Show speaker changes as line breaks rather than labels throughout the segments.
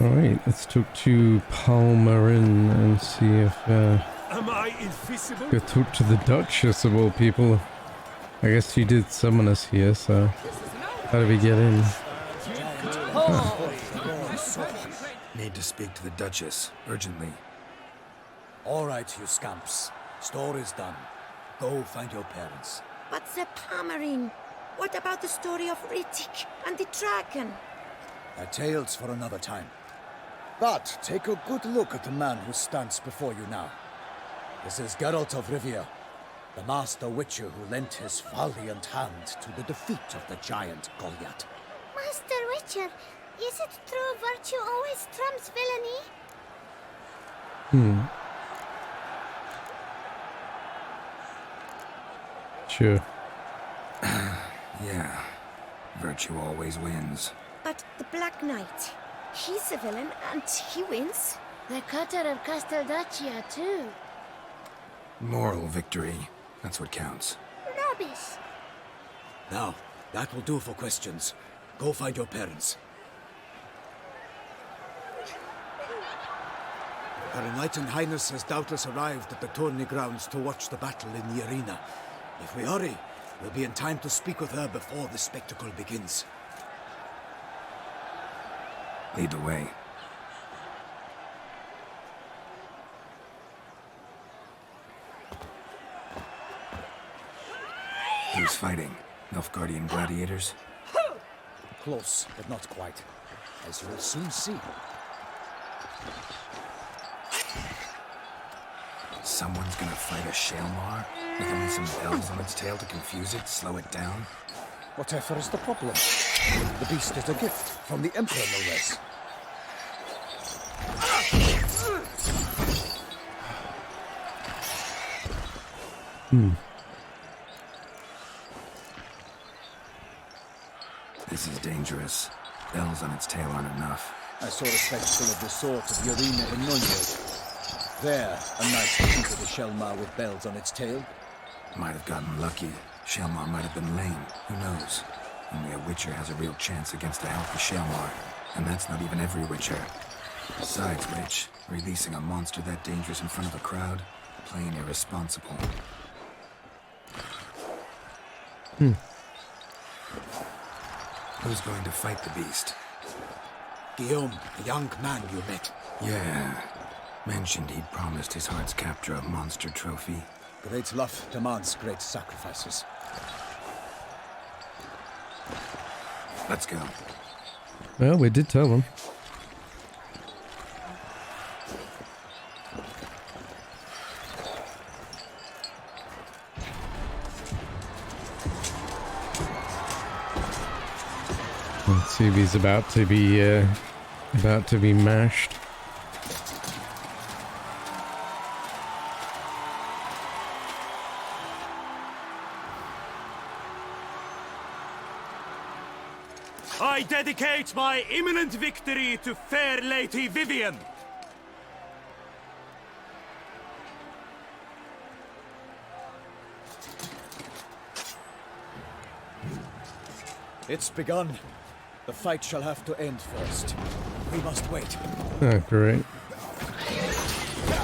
Alright, let's talk to Palmerin and see if
Am I invisible?
go talk to the Duchess of all people. I guess she did summon us here, so how do we get in?
Need to speak to the Duchess, urgently.
All right, you scamps. Story's done. Go find your parents.
But the Palmerin, what about the story of Riddick and the dragon?
A tale's for another time. But take a good look at the man who stands before you now. This is Geralt of Rivia, the master witcher who lent his valiant hand to the defeat of the giant Goliath.
Master Witcher, is it true virtue always trumps villainy?
Sure.
Yeah, virtue always wins.
But the Black Knight, he's a villain and he wins.
The cutter of Casteldaccia, too.
Moral victory, that's what counts.
Rubbish.
Now, that will do for questions. Go find your parents. Her Enlightened Highness has doubtless arrived at the tourney grounds to watch the battle in the arena. If we hurry, we'll be in time to speak with her before the spectacle begins.
Lead the way. Who's fighting? Nilfgaardian gladiators?
Close, but not quite. As you'll soon see.
Someone's gonna fight a Shalmar? With only some bells on its tail to confuse it, slow it down?
Whatever is the problem? The beast is a gift from the Emperor, no less.
This is dangerous. Bells on its tail aren't enough.
I saw a spectacle of the sort at the arena in Nuremberg. There, a knight defeated a Shalmar with bells on its tail.
Might have gotten lucky. Shalmar might have been lame. Who knows? Only a Witcher has a real chance against a healthy Shalmar. And that's not even every Witcher. Besides which, releasing a monster that dangerous in front of a crowd? Plain irresponsible. Who's going to fight the beast?
Guillaume, the young man you met.
Yeah. Mentioned he'd promised his heart's captor a monster trophy.
Great love demands great sacrifices.
Let's go.
Well, we did tell them. Let's see if he's about to be mashed.
I dedicate my imminent victory to fair Lady Vivian.
It's begun. The fight shall have to end first. We must wait.
Oh, great.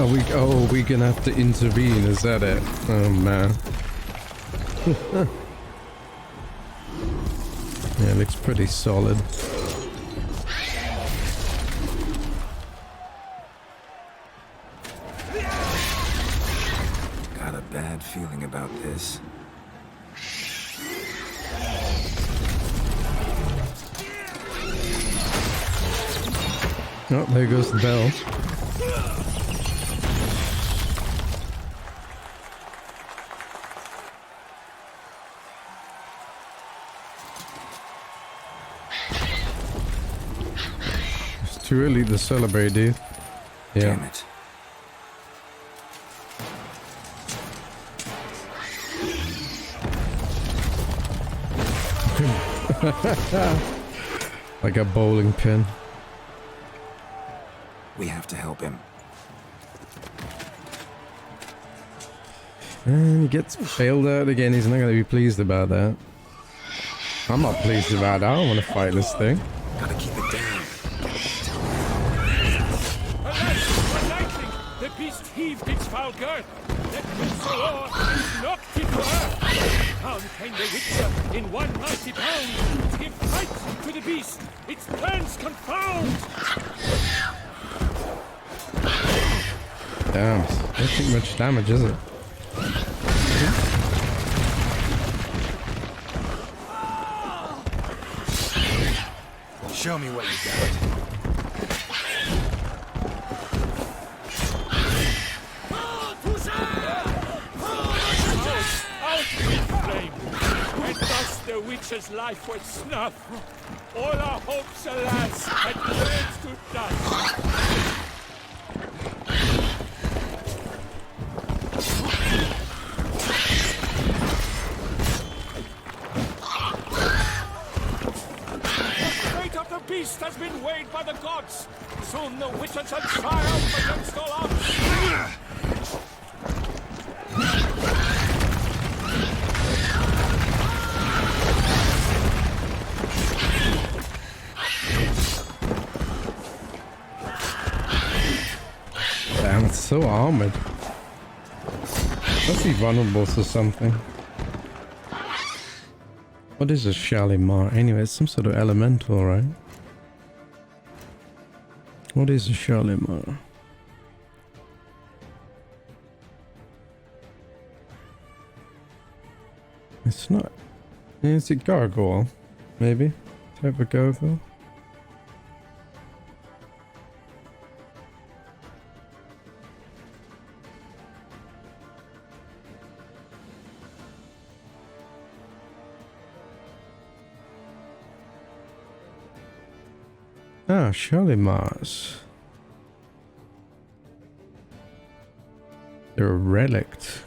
Are we gonna have to intervene? Is that it? Oh, man. Yeah, it looks pretty solid.
Got a bad feeling about this.
Oh, there goes the bell. It's too early to celebrate, dude. Yeah.
Damn it.
Like a bowling pin.
We have to help him.
And he gets bailed out again. He's not going to be pleased about that. I'm not pleased about that. I don't want to fight this thing.
Gotta keep it down.
beast heaved its foul girth. The crimson roar is knocked into earth. Down came the Witcher in one mighty bound to give fight to the beast. Its plans confound.
Damn, not too much damage, is it?
Show me what you got.
Out with flame. And thus the Witcher's life was snuff. All our hopes, alas, had turned to dust. The beast has been weighed by the gods. Soon the Witcher shall triumph against all odds.
Damn, it's so armored. Must be vulnerable to something. What is a Shalimar? Anyway, it's some sort of elemental, right? What is a Shalimar? It's not. Is it gargoyle? Maybe? Type of gargoyle? Ah, Shalimars. They're a relict.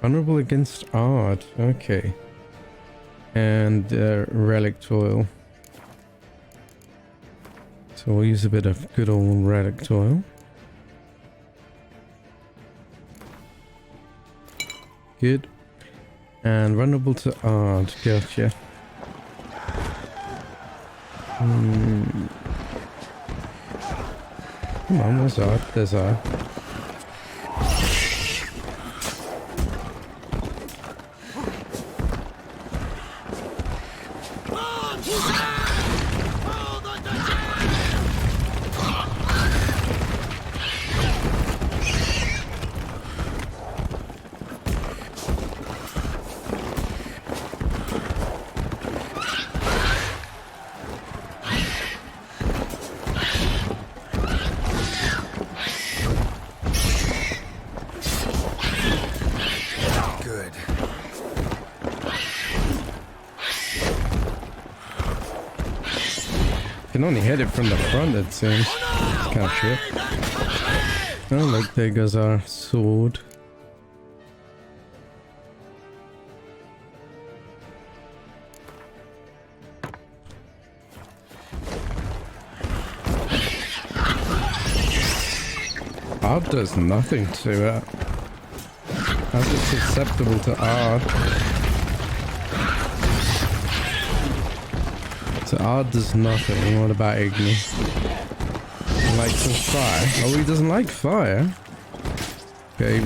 Vulnerable against art. Okay. And relic oil. So we'll use a bit of good old relic oil. Good. And vulnerable to art. Gotcha. Come on, where's art? There's art. Can only hit it from the front, it seems. It's kind of shit. Oh, look, there goes our sword. Art does nothing to it. How's it susceptible to art? So art does nothing. What about Igni? He likes some fire. Oh, he doesn't like fire. Okay, he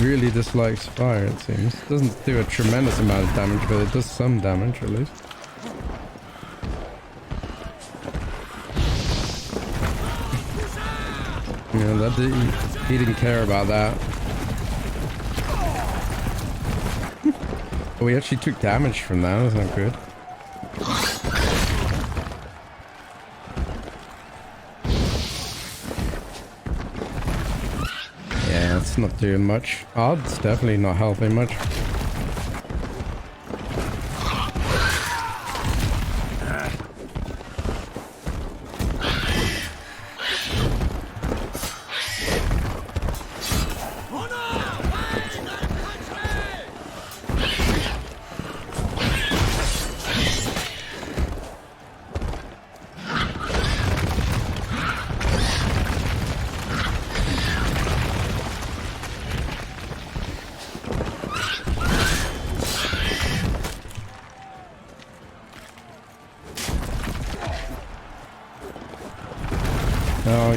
really dislikes fire, it seems. Doesn't do a tremendous amount of damage, but it does some damage at least. Yeah, that he didn't care about that. Oh, we actually took damage from that. That's not good. Yeah, it's not doing much. Odds definitely not helping much.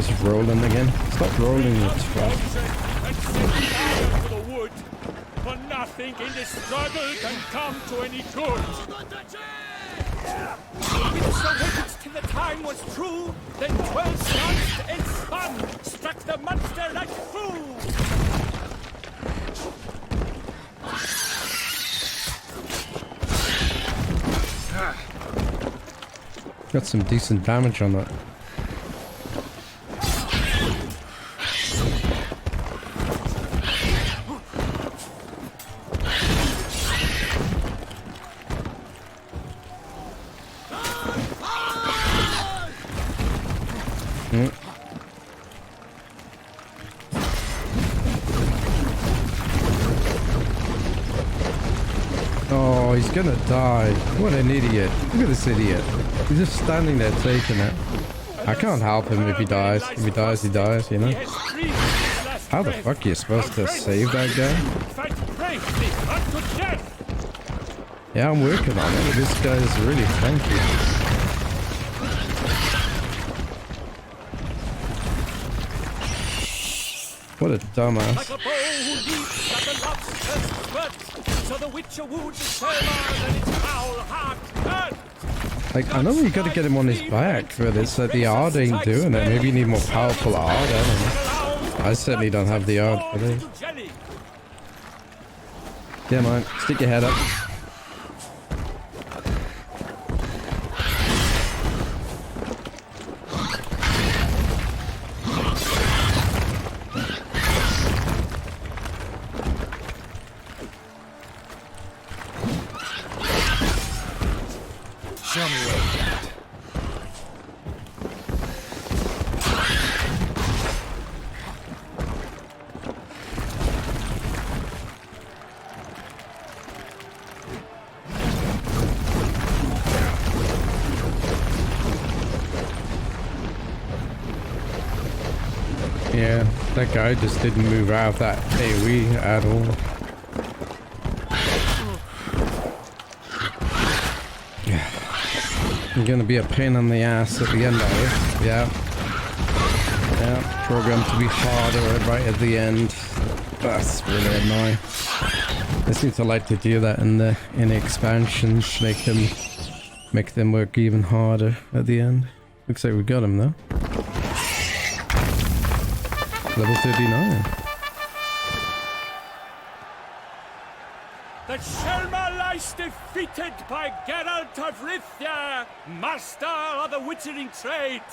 he's rolling again. Stop rolling, you twat.
And set fire to the wood. For nothing in this struggle can come to any good. With so waited till the time was true, then 12 suns and spun struck the monster like fool.
Got some decent damage on that. Oh, he's gonna die. What an idiot. Look at this idiot. He's just standing there taking it. I can't help him if he dies. If he dies, he dies, you know? How the fuck are you supposed to save that guy? Yeah, I'm working on it. This guy is really tanky. What a dumbass.
Like a bow who leaps at the lobster's foot, so the witcher wounds the sailor and its foul heart hurt.
Like, I know you gotta get him on his back, but it's like the art ain't doing it. Maybe you need more powerful art, I don't know. I certainly don't have the art for this. Yeah, man, stick your head up.
Show me where you got it.
Yeah, that guy just didn't move out of that AoE at all. I'm gonna be a pain in the ass at the end of it. Yeah. Yeah, programmed to be harder right at the end. That's really annoying. They seem to like to do that in the expansions, make them work even harder at the end. Looks like we got him though. Level 39.
The Shelma lies defeated by Geralt of Rivia, master of the witchering trade.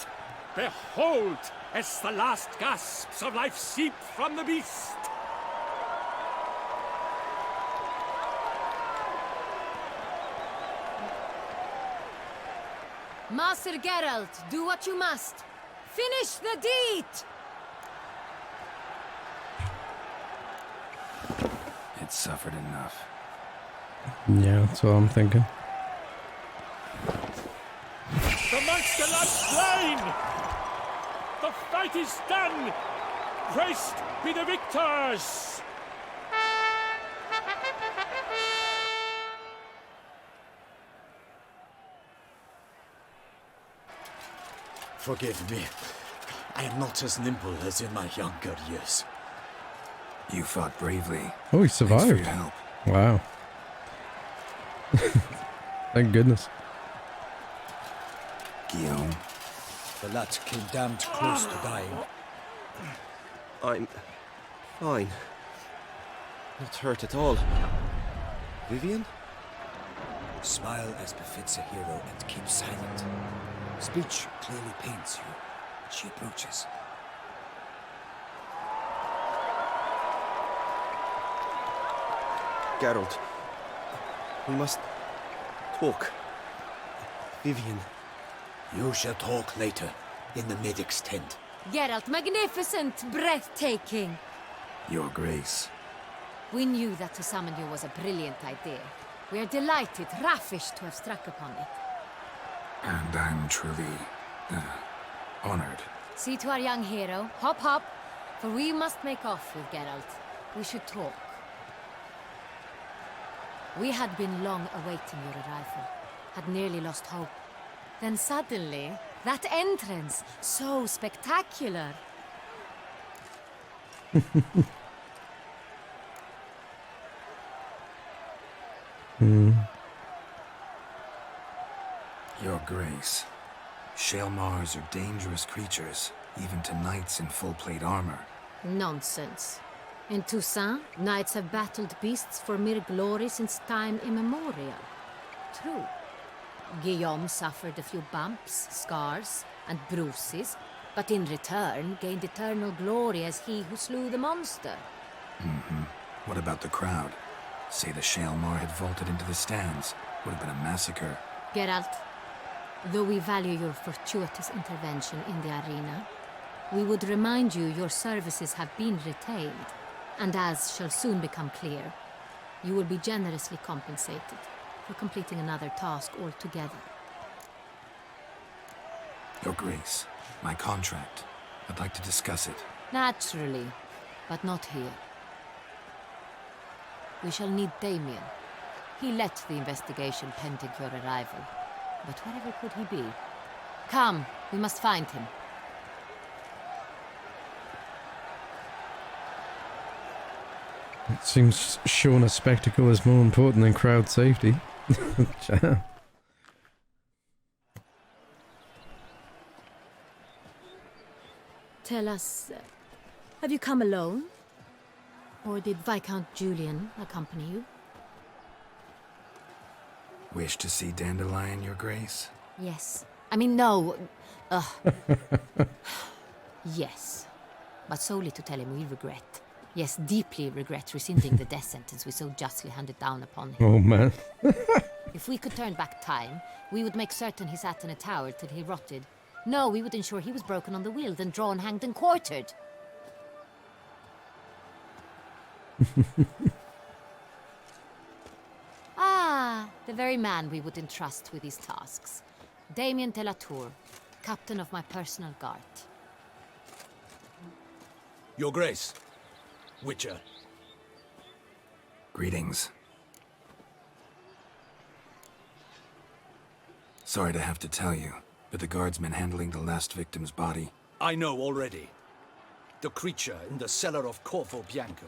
Behold, as the last gasps of life seep from the beast.
Master Geralt, do what you must. Finish the deed!
It suffered enough.
Yeah, that's what I'm thinking.
The monster lies slain! The fight is done! Praised be the victors!
Forgive me. I am not as nimble as in my younger years.
You fought bravely.
Oh, he
Thanks for
survived.
your help.
Wow. Thank goodness.
Guillaume,
The lad came damned close to dying.
I'm fine. Not hurt at all. Vivian?
Smile as befits a hero and keep silent. Speech clearly pains you. She approaches.
Geralt. We must talk. Vivian.
You shall talk later, in the medic's tent.
Geralt, magnificent, breathtaking.
Your Grace.
We knew that to summon you was a brilliant idea. We are delighted, ravished to have struck upon it.
And I'm truly, honored.
See to our young hero. Hop, hop. For we must make off with Geralt. We should talk. We had been long awaiting your arrival. Had nearly lost hope. Then suddenly, That entrance, so spectacular.
Your Grace, Shaelmars are dangerous creatures, even to knights in full plate armor.
Nonsense. In Toussaint, knights have battled beasts for mere glory since time immemorial. True. Guillaume suffered a few bumps, scars, and bruises, but in return gained eternal glory as he who slew the monster.
What about the crowd? Say the Shaelmar had vaulted into the stands. Would have been a massacre.
Geralt, though we value your fortuitous intervention in the arena, we would remind you your services have been retained, and as shall soon become clear, you will be generously compensated for completing another task altogether.
Your Grace, my contract. I'd like to discuss it.
Naturally, but not here. We shall need Damien. He led the investigation pending your arrival. But wherever could he be? Come, we must find him.
It seems showing a spectacle is more important than crowd safety. Damn.
Tell us, have you come alone? Or did Viscount Julian accompany you?
Wish to see Dandelion, Your Grace?
Yes. I mean, no. Yes. But solely to tell him we regret. Yes, deeply regret rescinding the death sentence we so justly handed down upon him.
Oh man.
If we could turn back time, we would make certain he sat in a tower till he rotted. No, we would ensure he was broken on the wheel, then drawn, hanged, and quartered. Ah, the very man we would entrust with these tasks. Damien de la Tour, captain of my personal guard.
Your Grace. Witcher.
Greetings. Sorry to have to tell you, but the guardsman handling the last victim's body...
I know already. The creature in the cellar of Corvo Bianco.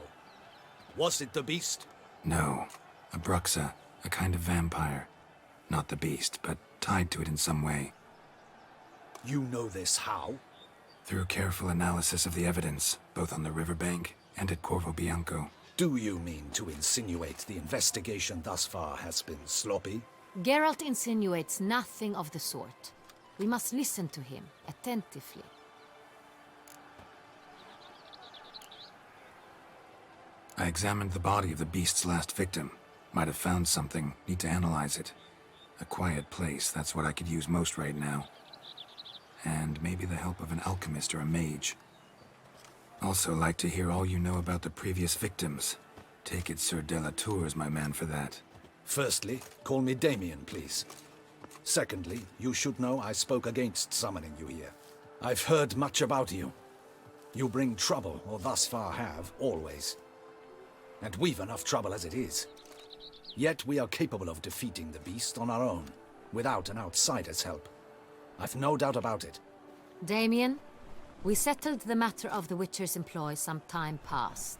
Was it the beast?
No. A bruxa, a kind of vampire. Not the beast, but tied to it in some way.
You know this how?
Through careful analysis of the evidence, both on the riverbank and at Corvo Bianco.
Do you mean to insinuate the investigation thus far has been sloppy?
Geralt insinuates nothing of the sort. We must listen to him attentively.
I examined the body of the beast's last victim. Might have found something. Need to analyze it. A quiet place, that's what I could use most right now. And maybe the help of an alchemist or a mage. Also like to hear all you know about the previous victims. Take it Sir de la Tour is my man for that.
Firstly, call me Damien, please. Secondly, you should know I spoke against summoning you here. I've heard much about you. You bring trouble, or thus far have, always. And we've enough trouble as it is. Yet we are capable of defeating the beast on our own, without an outsider's help. I've no doubt about it.
Damien, we settled the matter of the Witcher's employ some time past.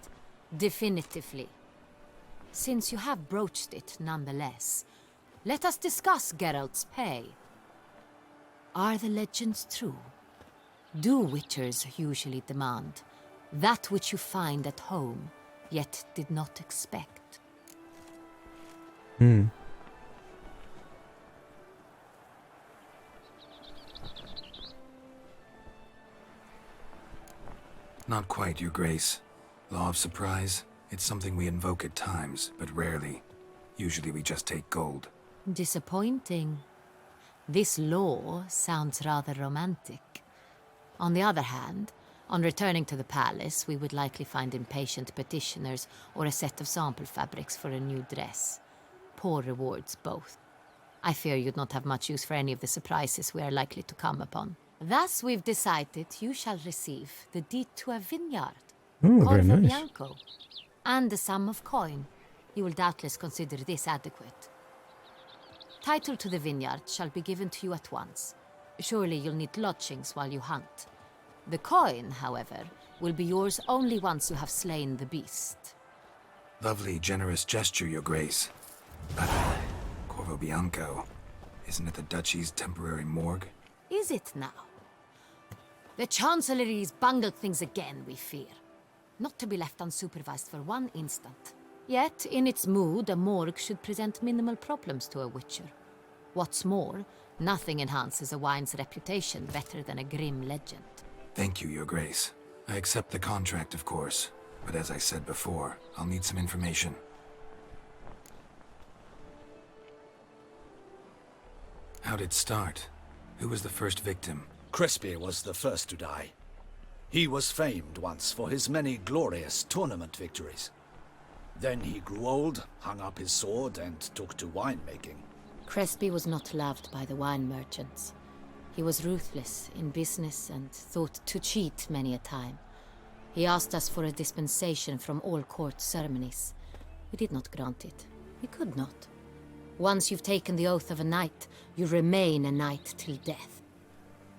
Definitively. Since you have broached it nonetheless, let us discuss Geralt's pay. Are the legends true? Do Witchers usually demand that which you find at home, yet did not expect?
Not quite, Your Grace. Law of surprise, it's something we invoke at times, but rarely. Usually we just take gold.
Disappointing. This law sounds rather romantic. On the other hand, on returning to the palace, we would likely find impatient petitioners or a set of sample fabrics for a new dress. Poor rewards, both. I fear you'd not have much use for any of the surprises we are likely to come upon. Thus, we've decided you shall receive the deed to a vineyard,
Oh, very
Corvo
nice.
Bianco, and a sum of coin. You will doubtless consider this adequate. Title to the vineyard shall be given to you at once. Surely you'll need lodgings while you hunt. The coin, however, will be yours only once you have slain the beast.
Lovely, generous gesture, Your Grace. But, Corvo Bianco, isn't it the Duchy's temporary morgue?
Is it now? The Chancellery's bungled things again, we fear. Not to be left unsupervised for one instant. Yet, in its mood, a morgue should present minimal problems to a witcher. What's more, nothing enhances a wine's reputation better than a grim legend.
Thank you, Your Grace. I accept the contract, of course. But as I said before, I'll need some information. How'd it start? Who was the first victim?
Crespi was the first to die. He was famed once for his many glorious tournament victories. Then he grew old, hung up his sword, and took to winemaking.
Crespi was not loved by the wine merchants. He was ruthless in business and thought to cheat many a time. He asked us for a dispensation from all court ceremonies. We did not grant it. We could not. Once you've taken the oath of a knight, you remain a knight till death.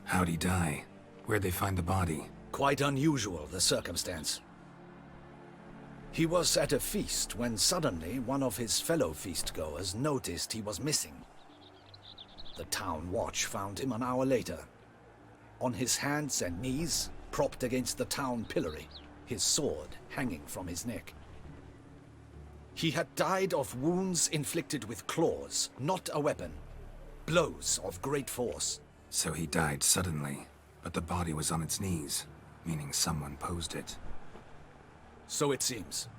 How'd he die? Where'd they find the body?
Quite unusual, the circumstance. He was at a feast when suddenly one of his fellow feastgoers noticed he was missing. The town watch found him an hour later. On his hands and knees, propped against the town pillory, his sword hanging from his neck. He had died of wounds inflicted with claws, not a weapon. Blows of great force.
So he died suddenly, but the body was on its knees, meaning someone posed it.
So it seems.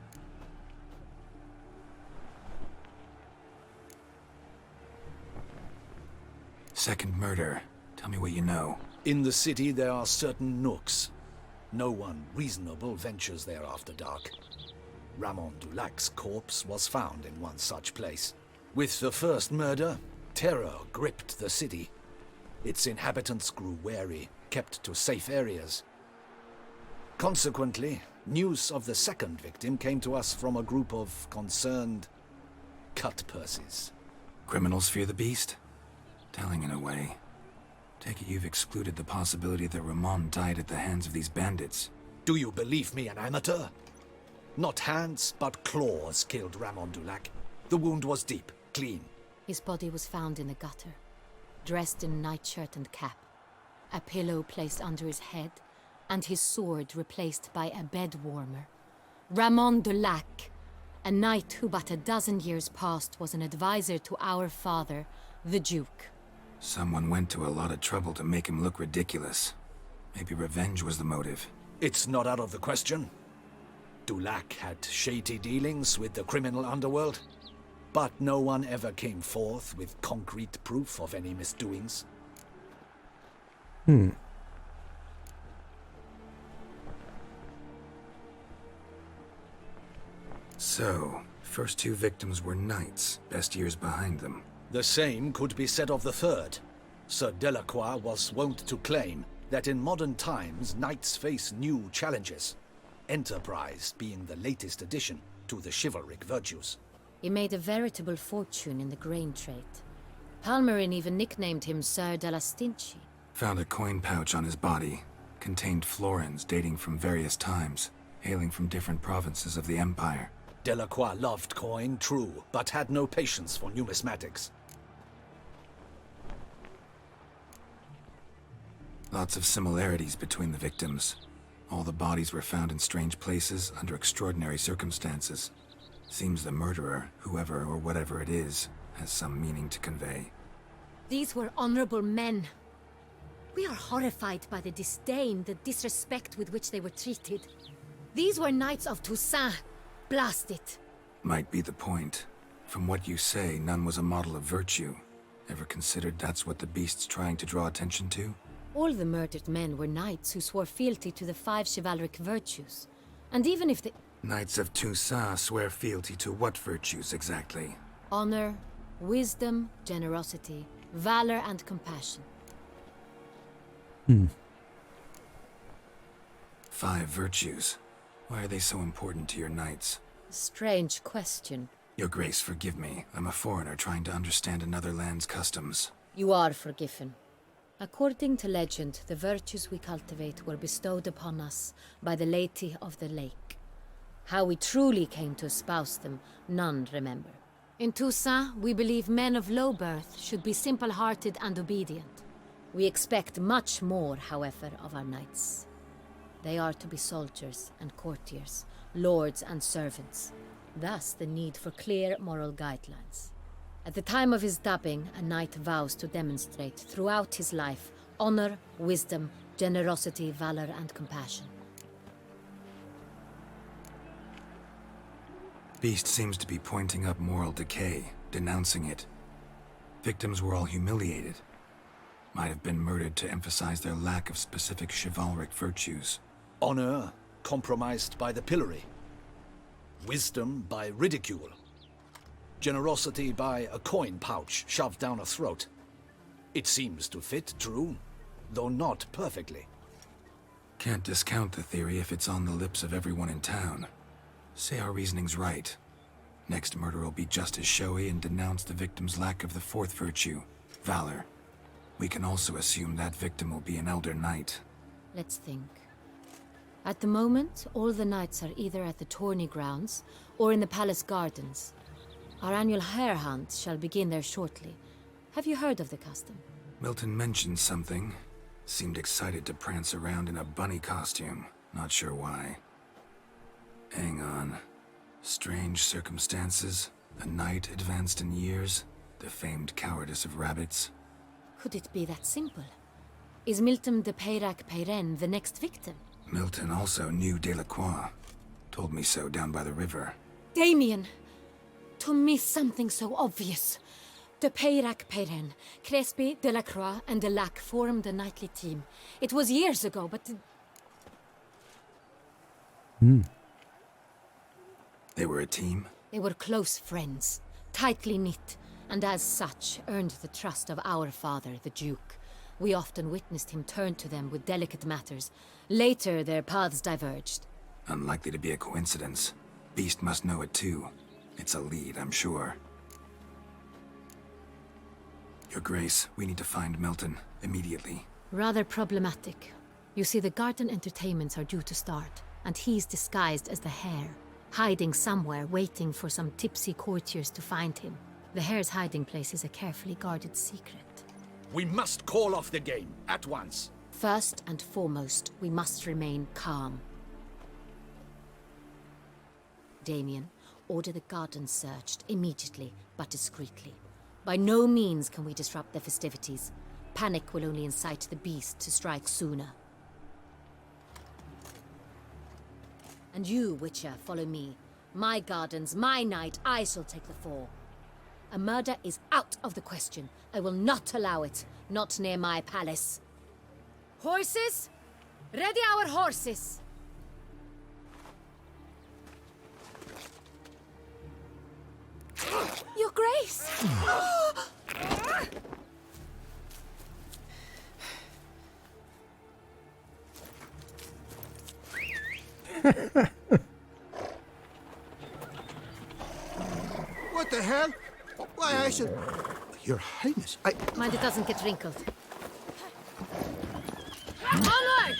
Second murder. Tell me what you know.
In the city there are certain nooks. No one reasonable ventures there after dark. Ramon Dulac's corpse was found in one such place. With the first murder, terror gripped the city. Its inhabitants grew wary, kept to safe areas. Consequently, news of the second victim came to us from a group of concerned cut-purses.
Criminals fear the beast? Telling in a way. Take it you've excluded the possibility that Ramon died at the hands of these bandits.
Do you believe me an amateur? Not hands, but claws killed Ramon Dulac. The wound was deep, clean.
His body was found in the gutter, dressed in nightshirt and cap, a pillow placed under his head, and his sword replaced by a bed warmer. Ramon Dulac, a knight who but a dozen years past was an advisor to our father, the Duke.
Someone went to a lot of trouble to make him look ridiculous. Maybe revenge was the motive.
It's not out of the question. Dulac had shady dealings with the criminal underworld, but no one ever came forth with concrete proof of any misdoings.
So, first two victims were knights, best years behind them.
The same could be said of the third. Sir Delacroix was wont to claim that in modern times knights face new challenges, enterprise being the latest addition to the chivalric virtues.
He made a veritable fortune in the grain trade. Palmerin even nicknamed him Sir de la Stinchi.
Found a coin pouch on his body. Contained florins dating from various times, hailing from different provinces of the Empire.
Delacroix loved coin, true, but had no patience for numismatics.
Lots of similarities between the victims. All the bodies were found in strange places under extraordinary circumstances. Seems the murderer, whoever or whatever it is, has some meaning to convey.
These were honorable men. We are horrified by the disdain, the disrespect with which they were treated. These were knights of Toussaint. Blast it.
Might be the point. From what you say, none was a model of virtue. Ever considered that's what the beast's trying to draw attention to?
All the murdered men were knights who swore fealty to the 5 chivalric virtues. And even if the...
Knights of Toussaint swear fealty to what virtues exactly?
Honor, wisdom, generosity, valor, and compassion.
5 virtues. Why are they so important to your knights?
Strange question.
Your Grace, forgive me. I'm a foreigner trying to understand another land's customs.
You are forgiven. According to legend, the virtues we cultivate were bestowed upon us by the Lady of the Lake. How we truly came to espouse them, none remember. In Toussaint, we believe men of low birth should be simple-hearted and obedient. We expect much more, however, of our knights. They are to be soldiers and courtiers, lords and servants. Thus the need for clear moral guidelines. At the time of his dubbing, a knight vows to demonstrate throughout his life honor, wisdom, generosity, valor, and compassion.
Beast seems to be pointing up moral decay, denouncing it. Victims were all humiliated. Might have been murdered to emphasize their lack of specific chivalric virtues.
Honor compromised by the pillory. Wisdom by ridicule. Generosity by a coin pouch shoved down a throat. It seems to fit, true, though not perfectly.
Can't discount the theory if it's on the lips of everyone in town. Say our reasoning's right. Next murder will be just as showy and denounce the victim's lack of the fourth virtue, valor. We can also assume that victim will be an elder knight.
Let's think. At the moment, all the knights are either at the tourney grounds or in the palace gardens. Our annual hare hunt shall begin there shortly. Have you heard of the custom?
Milton mentioned something. Seemed excited to prance around in a bunny costume. Not sure why. Hang on. Strange circumstances. A knight advanced in years. The famed cowardice of rabbits.
Could it be that simple? Is Milton de Peyrac-Peyren the next victim?
Milton also knew Delacroix. Told me so down by the river.
Damien! To miss something so obvious. De Peyrac-Peyren, Crespi, Delacroix, and Delac formed a knightly team. It was years ago, but...
They were a team?
They were close friends, tightly knit, and as such earned the trust of our father, the Duke. We often witnessed him turn to them with delicate matters. Later, their paths diverged.
Unlikely to be a coincidence. Beast must know it too. It's a lead, I'm sure. Your Grace, we need to find Milton, immediately.
Rather problematic. You see, the garden entertainments are due to start, and he's disguised as the hare, hiding somewhere, waiting for some tipsy courtiers to find him. The hare's hiding place is a carefully guarded secret.
We must call off the game, at once.
First and foremost, we must remain calm. Damien, order the garden searched immediately, but discreetly. By no means can we disrupt the festivities. Panic will only incite the beast to strike sooner. And you, Witcher, follow me. My gardens, my night, I shall take the fall. A murder is out of the question. I will not allow it. Not near my palace. Horses? Ready our horses! Your Grace!
What the hell? Why, I should... Your Highness,
Mind it doesn't get wrinkled. Onward!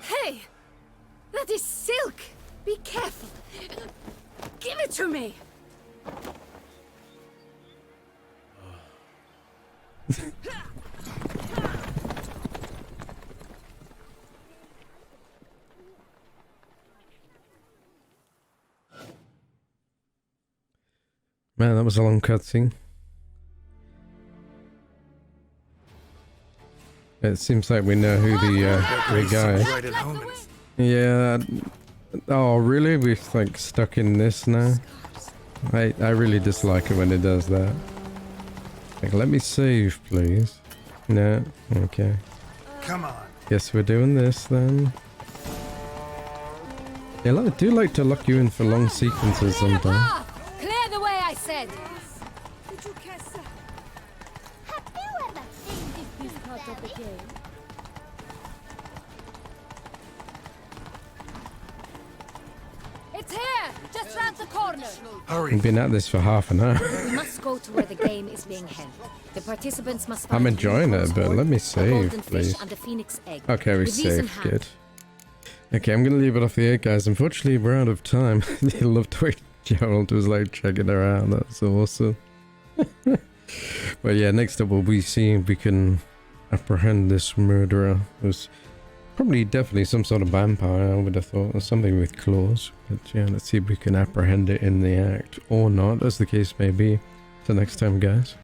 Hey! That is silk! Be careful! Give it to me!
Man, that was a long cutscene. It seems like we know who the guy is.
Right at home.
Yeah. Oh, really? We're like stuck in this now? I really dislike it when it does that. Like, let me save, please. No? Okay.
Come on.
Guess we're doing this then. Yeah, I do like to lock you in for long sequences sometimes.
Clear the way, I said!
Have you ever seen this part of the game?
It's here!
just round the corner.
We've been at this for half an hour.
We must go to where the game is being held. The participants must
I'm
find
enjoying it, but let me
a golden
save,
fish
please.
and a phoenix egg.
Okay, we
With these in
saved.
hand,
Good. Okay, I'm gonna leave it off the air, guys. Unfortunately, we're out of time. I loved the way Gerald was like checking her out. That's awesome. But yeah, next up we'll be seeing if we can apprehend this murderer. It was probably definitely some sort of vampire, I would have thought, or something with claws. But yeah, let's see if we can apprehend it in the act or not, as the case may be. Till next time, guys.